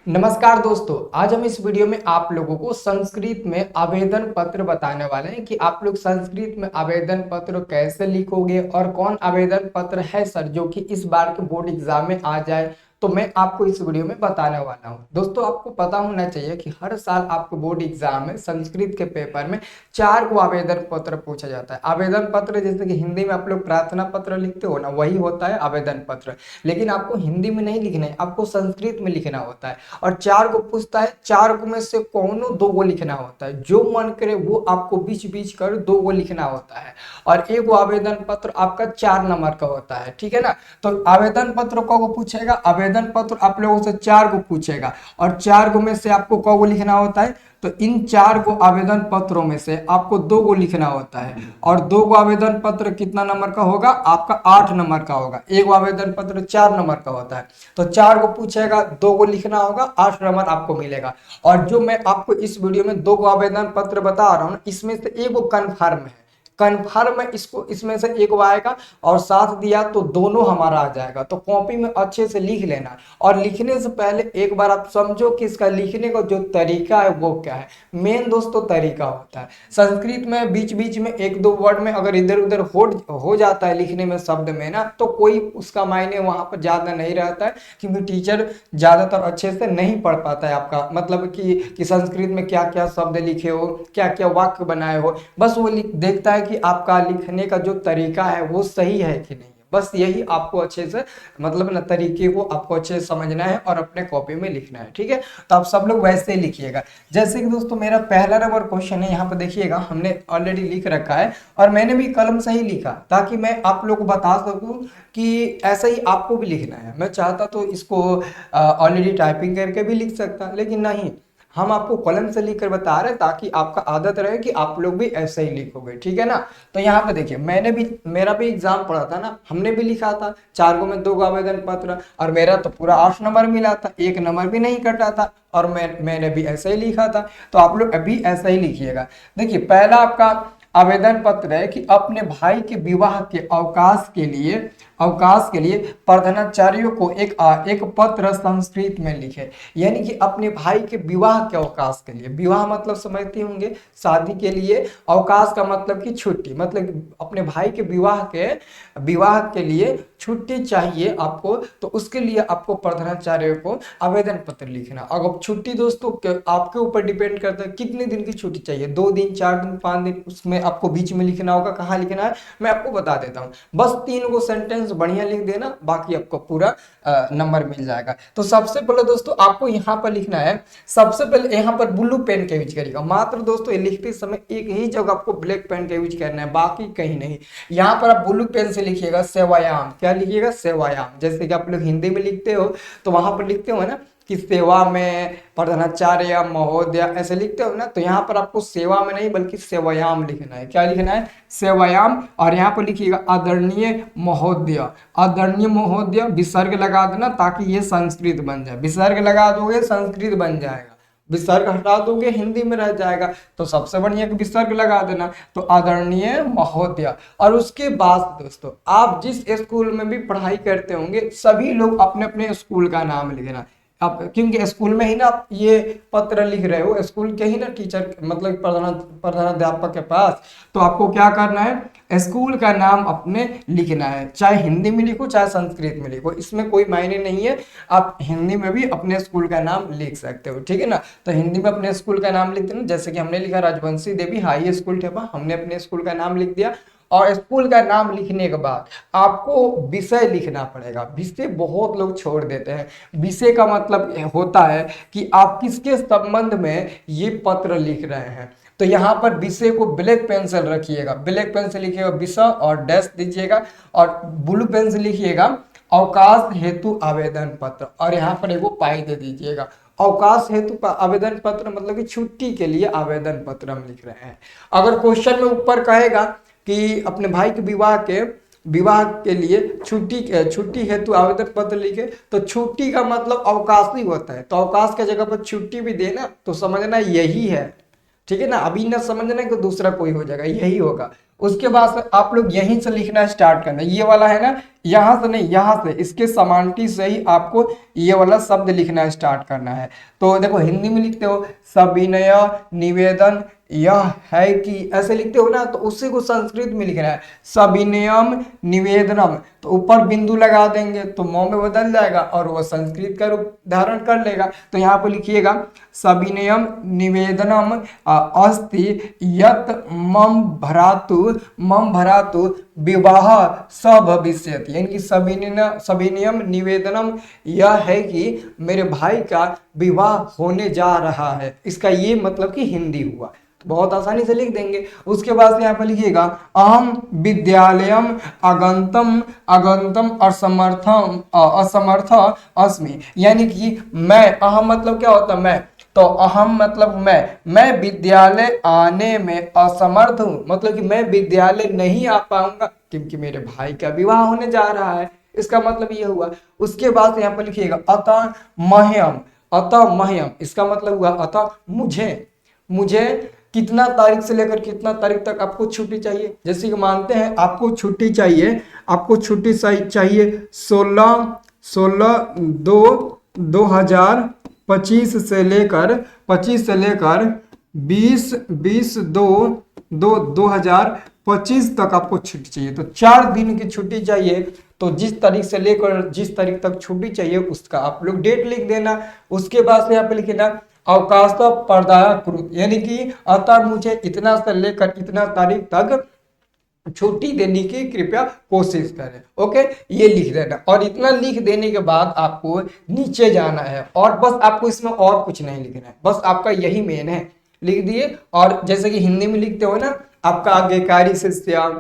नमस्कार दोस्तों, आज हम इस वीडियो में आप लोगों को संस्कृत में आवेदन पत्र बताने वाले हैं कि आप लोग संस्कृत में आवेदन पत्र कैसे लिखोगे और कौन आवेदन पत्र है सर जो कि इस बार के बोर्ड एग्जाम में आ जाए। तो मैं आपको इस वीडियो में बताने वाला हूं। दोस्तों, आपको पता होना चाहिए कि हर साल आपको बोर्ड एग्जाम में संस्कृत के पेपर में 4 को आवेदन पत्र पूछा जाता है। आवेदन पत्र जैसे कि हिंदी में आप लोग प्रार्थना पत्र लिखते हो ना, वही होता है आवेदन पत्र। लेकिन आपको हिंदी में नहीं लिखना है, आपको संस्कृत में लिखना होता है। और 4 को पूछता है, 4 को में से कौनों 2 को लिखना होता है। जो मन करे वो आपको बीच बीच कर 2 को लिखना होता है। और एक आवेदन पत्र आपका 4 नंबर का होता है, ठीक है ना। तो आवेदन पत्र को पूछेगा, आवेदन पत्र आप लोगों से 4 को पूछेगा और 4 को में से आपको को लिखना होता है। तो इन 4 को आवेदन पत्रों में से आपको 2 को लिखना होता है। और 2 को आवेदन पत्र कितना नंबर का होगा? आपका 8 नंबर का होगा। एक आवेदन पत्र 4 नंबर का होता है। तो 4 को पूछेगा, 2 को लिखना होगा, 8 नंबर आपको मिलेगा। और जो मैं आपको इस वीडियो में 2 को आवेदन पत्र बता रहा हूँ, इसमें से एक कन्फर्म है। कन्फर्म है, इसको इसमें से एक आएगा और साथ दिया तो दोनों हमारा आ जाएगा। तो कॉपी में अच्छे से लिख लेना। और लिखने से पहले एक बार आप समझो कि इसका लिखने का जो तरीका है वो क्या है। मेन दोस्तों तरीका होता है संस्कृत में बीच बीच में 1-2 वर्ड में अगर इधर उधर हो जाता है लिखने में, शब्द में ना, तो कोई उसका मायने वहां पर ज्यादा नहीं रहता है, क्योंकि टीचर ज्यादातर अच्छे से नहीं पढ़ पाता है आपका मतलब कि संस्कृत में क्या क्या शब्द लिखे हो, क्या क्या वाक्य बनाए हो। बस वो देखता है कि आपका लिखने का जो तरीका है वो सही है कि नहीं। बस यही आपको अच्छे से मतलब ना तरीके को आपको अच्छे से समझना है और अपने कॉपी में लिखना है, ठीक है। तो आप सब लोग वैसे ही लिखिएगा। जैसे कि दोस्तों मेरा पहला नंबर क्वेश्चन है, यहाँ पर देखिएगा हमने ऑलरेडी लिख रखा है और मैंने भी कलम से ही लिखा ताकि मैं आप लोग को बता सकूं कि ऐसा ही आपको भी लिखना है। मैं चाहता तो इसको ऑलरेडी टाइपिंग करके भी लिख सकता, लेकिन नहीं, हम आपको कलम से लिखकर बता रहे हैं ताकि आपका आदत रहे कि आप लोग भी ऐसे ही लिखोगे, ठीक है ना। तो यहाँ पे देखिए, मेरा भी एग्जाम पड़ा था ना, हमने भी लिखा था 4 को में 2 को आवेदन पत्र और मेरा तो पूरा 8 नंबर मिला था, 1 नंबर भी नहीं कटा था। और मैंने भी ऐसे ही लिखा था। तो आप लोग अभी ऐसा ही लिखिएगा। देखिए, पहला आपका आवेदन पत्र है कि अपने भाई के विवाह के अवकाश के लिए प्रधानाचार्यों को एक पत्र संस्कृत में लिखे। यानी कि अपने भाई के विवाह के अवकाश के लिए, विवाह मतलब समझते होंगे शादी के लिए, अवकाश का मतलब कि छुट्टी, मतलब अपने भाई के विवाह के लिए छुट्टी चाहिए आपको। तो उसके लिए आपको प्रधानाचार्य को आवेदन पत्र लिखना। अगर छुट्टी दोस्तों आपके ऊपर डिपेंड करता है कितने दिन की छुट्टी चाहिए, 2 दिन, 4 दिन, 5 दिन, उसमें आपको बीच में लिखना होगा। कहाँ लिखना है मैं आपको बता देता हूँ। बस 3 को सेंटेंस बढ़िया लिख देना, बाकी आपको पूरा नंबर मिल जाएगा। तो सबसे पहले दोस्तों आपको यहाँ पर लिखना है, सबसे पहले यहाँ पर ब्लू पेन का यूज करिएगा। मात्र दोस्तों ये लिखते समय एक ही जगह आपको ब्लैक पेन का यूज करना है, बाकी कहीं नहीं। यहाँ पर आप ब्लू पेन से लिखिएगा सेवायाम। क्या लिखिएगा? सेवायाम। जैसे कि आप लोग हिंदी में लिखते हो तो वहां पर लिखते हो ना कि सेवा में प्रधानाचार्य महोदय, ऐसे लिखते हो ना। तो यहाँ पर आपको सेवा में नहीं बल्कि सेवायाम लिखना है। क्या लिखना है? सेवायाम। और यहाँ पर लिखिएगा आदरणीय महोदय। आदरणीय महोदय विसर्ग लगा देना ताकि ये संस्कृत बन जाए। विसर्ग लगा दोगे संस्कृत बन जाएगा, विसर्ग हटा दोगे हिंदी में रह जाएगा। तो सबसे बढ़िया कि विसर्ग लगा देना। तो आदरणीय महोदय। और उसके बाद दोस्तों आप जिस स्कूल में भी पढ़ाई करते होंगे सभी लोग अपने अपने स्कूल का नाम लिखना। आप क्योंकि स्कूल में ही ना आप ये पत्र लिख रहे हो, स्कूल के ही ना टीचर मतलब प्रधानाध्यापक के पास, तो आपको क्या करना है, स्कूल का नाम अपने लिखना है। चाहे हिंदी में लिखो चाहे संस्कृत में लिखो, इसमें कोई मायने नहीं है। आप हिंदी में भी अपने स्कूल का नाम लिख सकते हो, ठीक है ना। तो हिंदी में अपने स्कूल का नाम लिखते ना, जैसे कि हमने लिखा राजवंशी देवी हाई स्कूल ठेपा, हमने अपने स्कूल का नाम लिख दिया। और स्कूल का नाम लिखने के बाद आपको विषय लिखना पड़ेगा। विषय बहुत लोग छोड़ देते हैं। विषय का मतलब होता है कि आप किसके संबंध में ये पत्र लिख रहे हैं। तो यहाँ पर विषय को ब्लैक पेन से रखिएगा, ब्लैक पेन से लिखिएगा विषय और डैश दीजिएगा। और ब्लू पेन से लिखिएगा अवकाश हेतु आवेदन पत्र, और यहाँ पर एगो पाई दे दीजिएगा। अवकाश हेतु आवेदन पत्र मतलब कि छुट्टी के लिए आवेदन पत्र हम लिख रहे हैं। अगर क्वेश्चन में ऊपर कहेगा कि अपने भाई के विवाह के लिए छुट्टी हेतु आवेदन पत्र लिखे, तो छुट्टी का मतलब अवकाश ही होता है। तो अवकाश के जगह पर छुट्टी भी देना तो समझना यही है, ठीक है ना। अभी ना समझना कि दूसरा कोई हो जाएगा, यही होगा। उसके बाद आप लोग यहीं से लिखना स्टार्ट करना। ये वाला है ना, यहाँ से नहीं, यहाँ से इसके समानटी से ही आपको ये वाला शब्द लिखना स्टार्ट करना है। तो देखो हिंदी में लिखते हो सविनय निवेदन यह है कि, ऐसे लिखते हो ना, तो उसी को संस्कृत में लिखना है सविनयम निवेदनम, तो ऊपर बिंदु लगा देंगे तो म में बदल जाएगा और वो संस्कृत का रूप धारण कर लेगा। तो यहाँ पर लिखिएगा सविनयम निवेदनम अस्ति यत मम भरातु विवाह सभविष्यति, यानी कि सविनयम निवेदनम यह है कि मेरे भाई का विवाह होने जा रहा है, इसका ये मतलब कि हिंदी हुआ। बहुत आसानी से लिख देंगे। उसके बाद यहाँ पर लिखिएगा अहम विद्यालयम अगंतम असमर्थ अस्मि, यानी कि मैं, अहम मतलब क्या होता है मैं, तो अहम मतलब मैं विद्यालय आने में असमर्थ हूँ, मतलब कि मैं विद्यालय नहीं आ पाऊंगा क्योंकि मेरे भाई का विवाह होने जा रहा है, इसका मतलब ये हुआ। उसके बाद यहाँ पर लिखिएगा अतः मह्यम, इसका मतलब हुआ अतः मुझे कितना तारीख से लेकर कितना तारीख तक आपको छुट्टी चाहिए। जैसे कि मानते हैं आपको छुट्टी चाहिए 16/2/2025 से लेकर 20/2/2025 तक आपको छुट्टी चाहिए। तो 4 दिन की छुट्टी चाहिए, तो जिस तारीख से लेकर जिस तारीख तक छुट्टी चाहिए उसका आप लोग डेट लिख देना। उसके बाद से यहाँ पे लिखना अवकाश प्रदायकृत, यानी कि अतः मुझे इतना से लेकर इतना तारीख तक छुट्टी देने की कृपया कोशिश करें। ओके, ये लिख देना। और इतना लिख देने के बाद आपको नीचे जाना है और बस आपको इसमें और कुछ नहीं लिखना है, बस आपका यही मेन है, लिख दिए। और जैसे कि हिंदी में लिखते हो ना आपका आज्ञाकारी शिष्य,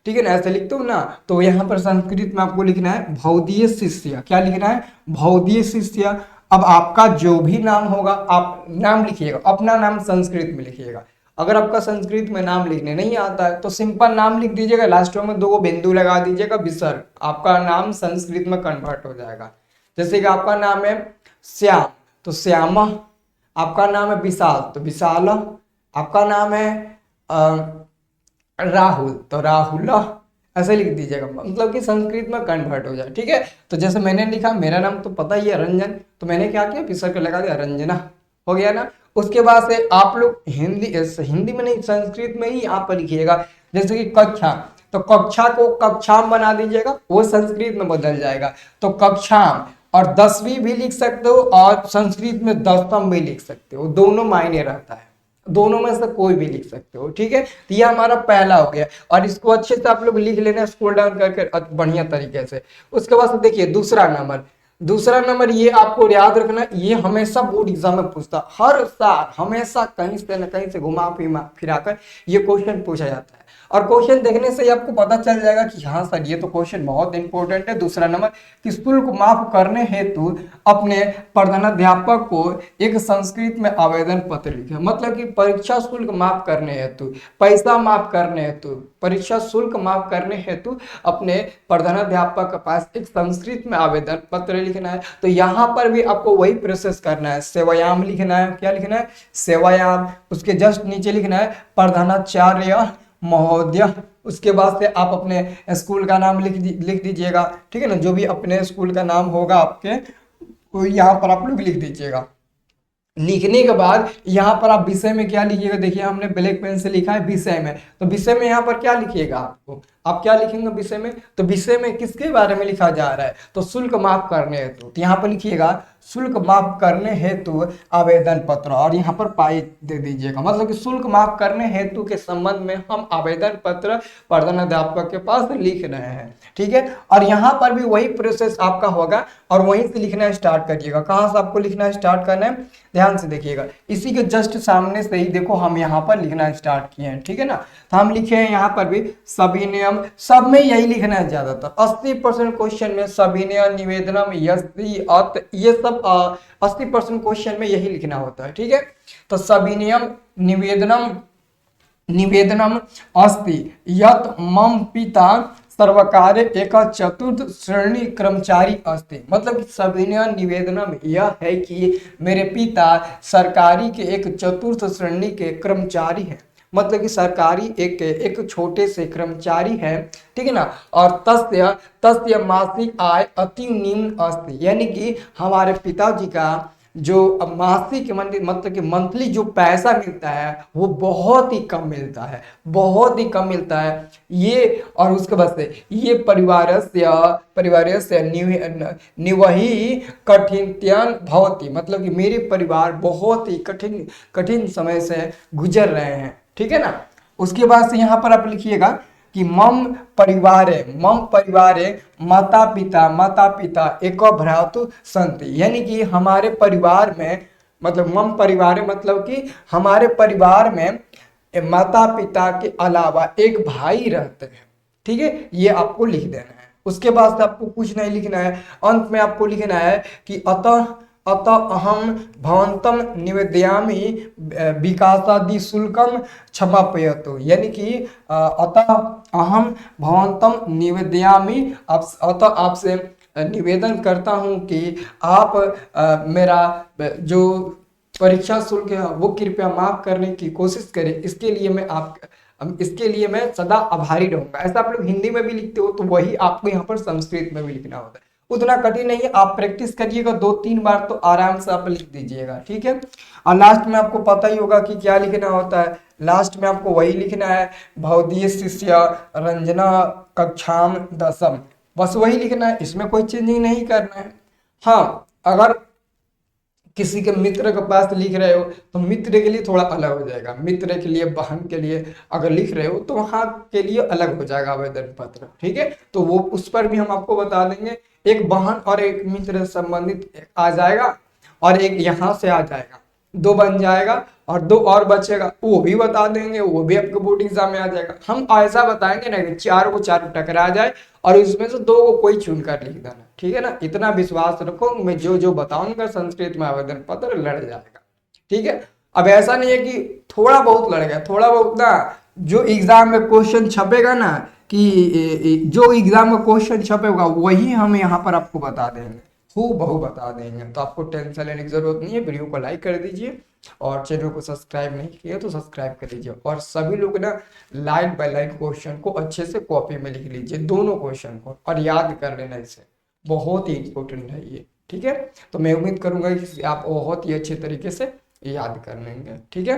ठीक है ना, ऐसे लिखते हो ना, तो यहाँ पर संस्कृत में आपको लिखना है भौदीय शिष्य। क्या लिखना है? भौदीय शिष्य। अब आपका जो भी नाम होगा आप नाम लिखिएगा, अपना नाम संस्कृत में लिखिएगा। अगर आपका संस्कृत में नाम लिखने नहीं आता है तो सिंपल नाम लिख दीजिएगा, लास्ट में 2 बिंदु लगा दीजिएगा, विसर्ग, आपका नाम संस्कृत में कन्वर्ट हो जाएगा। जैसे कि आपका नाम है श्याम तो श्याम, आपका नाम है विशाल तो विशाल, आपका नाम है राहुल तो राहुल, ऐसे लिख दीजिएगा, मतलब कि संस्कृत में कन्वर्ट हो जाए। ठीक है, तो जैसे मैंने लिखा, मेरा नाम तो पता ही है रंजन, तो मैंने क्या किया विसर्ग लगा दिया रंजना, हो गया ना। उसके बाद से आप लोग हिंदी में नहीं संस्कृत में ही आप लिखिएगा। जैसे कि कक्षा, तो कक्षा को कक्षाम बना दीजिएगा, वो संस्कृत में बदल जाएगा। तो कक्षाम, और 10वीं भी लिख सकते हो और संस्कृत में 10वीं भी लिख सकते हो, दोनों मायने रहता है, दोनों में से कोई भी लिख सकते हो। ठीक है, तो ये हमारा पहला हो गया और इसको अच्छे से आप लोग लिख लेना स्क्रॉल डाउन करके बढ़िया तरीके से। उसके बाद से देखिए दूसरा नंबर ये आपको याद रखना, ये हमेशा बोर्ड एग्जाम में पूछता, हर साल हमेशा कहीं से न कहीं से घुमा फिराकर ये क्वेश्चन पूछा जाता है। और क्वेश्चन देखने से ही आपको पता चल जाएगा कि हाँ सर ये तो क्वेश्चन बहुत इंपॉर्टेंट है। दूसरा नंबर कि शुल्क माफ करने हेतु अपने प्रधानाध्यापक को एक संस्कृत में आवेदन पत्र लिखे, मतलब कि परीक्षा शुल्क माफ करने हेतु, पैसा माफ करने हेतु, परीक्षा शुल्क माफ करने हेतु अपने प्रधानाध्यापक के पास एक संस्कृत में आवेदन पत्र लिखना है। तो यहाँ पर भी आपको वही प्रोसेस करना है, सेवायाम लिखना है। क्या लिखना है? सेवायाम। उसके जस्ट नीचे लिखना है प्रधानाचार्य महोदय। उसके बाद से आप अपने स्कूल का नाम लिख दीजिएगा, ठीक है ना, जो भी अपने स्कूल का नाम होगा आपके, तो यहाँ पर आप लोग लिख दीजिएगा। लिखने के बाद यहाँ पर आप विषय में क्या लिखिएगा, देखिए हमने ब्लैक पेन से लिखा है विषय में, तो विषय में यहाँ पर क्या लिखिएगा आप क्या लिखेंगे विषय में? तो विषय में किसके बारे में लिखा जा रहा है? तो शुल्क माफ करने हेतु, तो यहाँ पर लिखिएगा शुल्क माफ करने हेतु आवेदन पत्र, और यहाँ पर पाई दे दीजिएगा, मतलब कि शुल्क माफ करने हेतु के संबंध में हम आवेदन पत्र प्रधानाध्यापक के पास लिख रहे हैं। ठीक है, और यहाँ पर भी वही प्रोसेस आपका होगा और वहीं से लिखना स्टार्ट करिएगा। कहाँ से आपको लिखना स्टार्ट करना है, ध्यान से देखिएगा, इसी के जस्ट सामने से ही देखो हम यहाँ पर लिखना स्टार्ट किए हैं। ठीक है ना, तो हम लिखे हैं यहाँ पर भी सविनयम, सब में यही लिखना है ज्यादातर, 80% क्वेश्चन में सविनय निवेदनम यस्ति अत, ये सब 80% क्वेश्चन में यही लिखना होता है। ठीक है, तो सविनयम निवेदनम अस्ति यत मम पिता सर्वकार्य एक चतुर्थ श्रेणी कर्मचारी अस्ति, मतलब कि सविनय निवेदनम यह है कि मेरे पिता सरकारी के एक चतुर्थ श्रेणी के कर्मचारी हैं। मतलब कि सरकारी एक एक छोटे से कर्मचारी है, ठीक है ना। और तस्य तस्य मासिक आय अति निम्न अस्ति, यानी कि हमारे पिताजी का जो मासिक मतलब कि मंथली जो पैसा मिलता है वो बहुत ही कम मिलता है, बहुत ही कम मिलता है ये। और उसके बाद से ये परिवारस्य निवहि कठिनत्यन भवति, मतलब कि मेरे परिवार बहुत ही कठिन कठिन समय से गुजर रहे हैं, ठीक है ना। उसके बाद से यहाँ पर आप लिखिएगा कि मम परिवारे माता पिता एक भ्रातु संति, यानी कि हमारे परिवार में, मतलब मम परिवारे मतलब कि हमारे परिवार में माता पिता के अलावा एक भाई रहते हैं, ठीक है। ये आपको लिख देना है। उसके बाद से आपको कुछ नहीं लिखना है, अंत में आपको लिखना है कि अतः अतः अहम भवंतम निवेदयामि विकासादि शुल्कम क्षमापयतु, यानी कि अतः अहम भवंतम निवेदयामि, अतः आपसे निवेदन करता हूं कि आप मेरा जो परीक्षा शुल्क है वो कृपया माफ करने की कोशिश करें। इसके लिए मैं सदा आभारी रहूंगा। ऐसा आप लोग हिंदी में भी लिखते हो तो वही आपको यहाँ पर संस्कृत में भी लिखना होता है। उतना कठिन नहीं है, आप प्रैक्टिस करिएगा 2-3 बार तो आराम से आप लिख दीजिएगा, ठीक है। और लास्ट में आपको पता ही होगा कि क्या लिखना होता है। लास्ट में आपको वही लिखना है, भवदीय शिष्य रंजना कक्षाम दसम, बस वही लिखना है, इसमें कोई चेंजिंग नहीं करना है। हाँ, अगर किसी के मित्र के पास लिख रहे हो तो मित्र के लिए थोड़ा अलग हो जाएगा, मित्र के लिए, बहन के लिए अगर लिख रहे हो तो वहां के लिए अलग हो जाएगा आवेदन पत्र, ठीक है। तो वो उस पर भी हम आपको बता देंगे। एक बहन और एक मित्र संबंधित आ जाएगा और एक यहाँ से आ जाएगा, 2 बन जाएगा और 2 और बचेगा, वो भी बता देंगे, वो भी आपके बोर्ड एग्जाम में आ जाएगा। हम ऐसा बताएंगे ना कि 4 को 4 टकरा जाए और इसमें से 2 को कोई चुन कर लिख देना, ठीक है ना। इतना विश्वास रखो, मैं जो जो बताऊंगा संस्कृत में आवेदन पत्र लड़ जाएगा, ठीक है। अब ऐसा नहीं है कि थोड़ा बहुत लड़ गया, थोड़ा बहुत ना, जो एग्जाम में क्वेश्चन छपेगा ना, कि जो एग्जाम में क्वेश्चन छपेगा वही हम यहाँ पर आपको बता देंगे, बहु बता देंगे। तो आपको टेंशन लेने की जरूरत नहीं है। वीडियो को लाइक कर दीजिए और चैनल को सब्सक्राइब नहीं किया तो सब्सक्राइब कर लीजिए। और सभी लोग ना लाइन बाय लाइन क्वेश्चन को अच्छे से कॉपी में लिख लीजिए, दोनों क्वेश्चन को, और याद कर लेना इसे, बहुत ही इंपॉर्टेंट है ये, ठीक है। तो मैं उम्मीद करूंगा कि आप बहुत ही अच्छे तरीके से याद कर लेंगे, ठीक है।